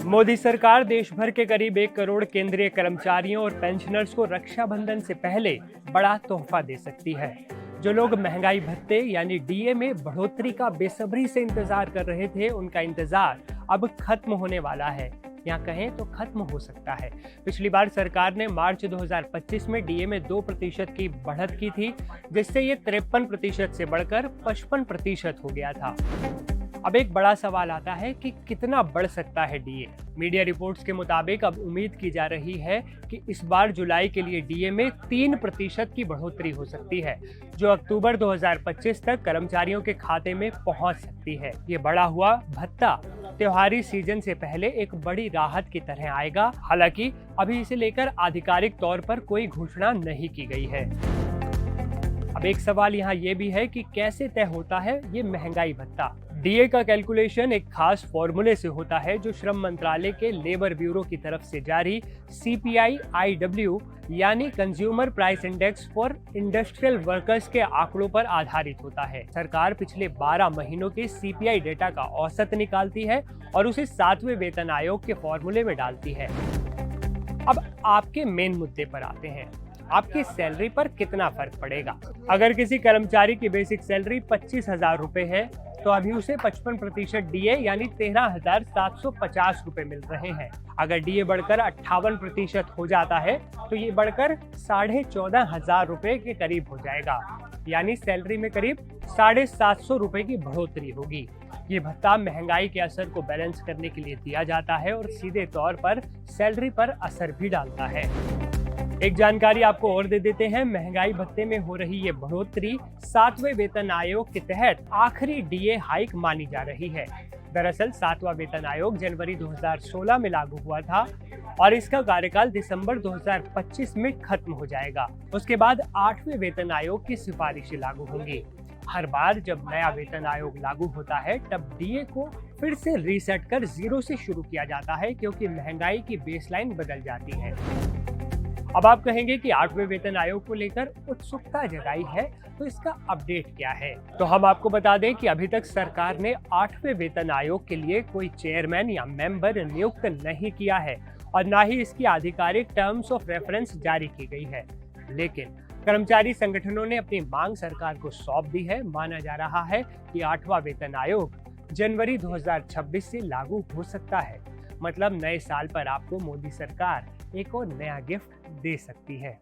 मोदी सरकार देश भर के करीब 1 करोड़ केंद्रीय कर्मचारियों और पेंशनर्स को रक्षाबंधन से पहले बड़ा तोहफा दे सकती है। जो लोग महंगाई भत्ते यानी डीए में बढ़ोतरी का बेसब्री से इंतजार कर रहे थे, उनका इंतजार अब खत्म होने वाला है, या कहें तो खत्म हो सकता है। पिछली बार सरकार ने मार्च 2025 में डीए में 2% की बढ़त की थी, जिससे ये 53% से बढ़कर 55% हो गया था। अब एक बड़ा सवाल आता है कि कितना बढ़ सकता है डीए। मीडिया रिपोर्ट्स के मुताबिक अब उम्मीद की जा रही है कि इस बार जुलाई के लिए डीए में 3% की बढ़ोतरी हो सकती है, जो अक्टूबर 2025 तक कर्मचारियों के खाते में पहुंच सकती है। ये बढ़ा हुआ भत्ता त्योहारी सीजन से पहले एक बड़ी राहत की तरह आएगा। हालांकि अभी इसे लेकर आधिकारिक तौर पर कोई घोषणा नहीं की गई है। अब एक सवाल यहाँ ये भी है कि कैसे तय होता है ये महंगाई भत्ता। डीए का कैलकुलेशन एक खास फॉर्मूले से होता है, जो श्रम मंत्रालय के लेबर ब्यूरो की तरफ से जारी CPI-IW यानी consumer price index for industrial workers के आंकड़ों पर आधारित होता है। सरकार पिछले 12 महीनों के CPI डेटा का औसत निकालती है और उसे 7वें वेतन आयोग के फॉर्मूले में डालती है। अब आपके मेन मुद्दे पर आते हैं, आपकी सैलरी पर कितना फर्क पड़ेगा। अगर किसी कर्मचारी की बेसिक सैलरी 25,000 रुपए है, तो अभी उसे 55% डीए यानी 13,750 रुपए मिल रहे हैं। अगर डीए बढ़कर 58% हो जाता है, तो ये बढ़कर 14,500 रुपए के करीब हो जाएगा, यानी सैलरी में करीब 750 रुपए की बढ़ोतरी होगी। ये भत्ता महंगाई के असर को बैलेंस करने के लिए दिया जाता है और सीधे तौर पर सैलरी पर असर भी डालता है। एक जानकारी आपको और दे देते हैं, महंगाई भत्ते में हो रही ये बढ़ोतरी 7वें वेतन आयोग के तहत आखिरी डीए हाइक मानी जा रही है। दरअसल 7वां वेतन आयोग जनवरी 2016 में लागू हुआ था और इसका कार्यकाल दिसंबर 2025 में खत्म हो जाएगा। उसके बाद 8वें वेतन आयोग की सिफारिशें लागू होंगी। हर बार जब नया वेतन आयोग लागू होता है, तब डीए को फिर से रीसेट कर 0 से शुरू किया जाता है, क्योंकि महंगाई की बेसलाइन बदल जाती है। अब आप कहेंगे कि 8वें वेतन आयोग को लेकर उत्सुकता जगाई है, तो इसका अपडेट क्या है? तो हम आपको बता दें कि अभी तक सरकार ने 8वें वेतन आयोग के लिए कोई चेयरमैन या मेंबर नियुक्त नहीं किया है और ना ही इसकी आधिकारिक टर्म्स ऑफ रेफरेंस जारी की गई है। लेकिन कर्मचारी संगठनों ने अपनी मांग सरकार को सौंप दी है। माना जा रहा है कि 8वां वेतन आयोग जनवरी 2026 से लागू हो सकता है। मतलब नए साल पर आपको मोदी सरकार एक और नया गिफ्ट दे सकती है।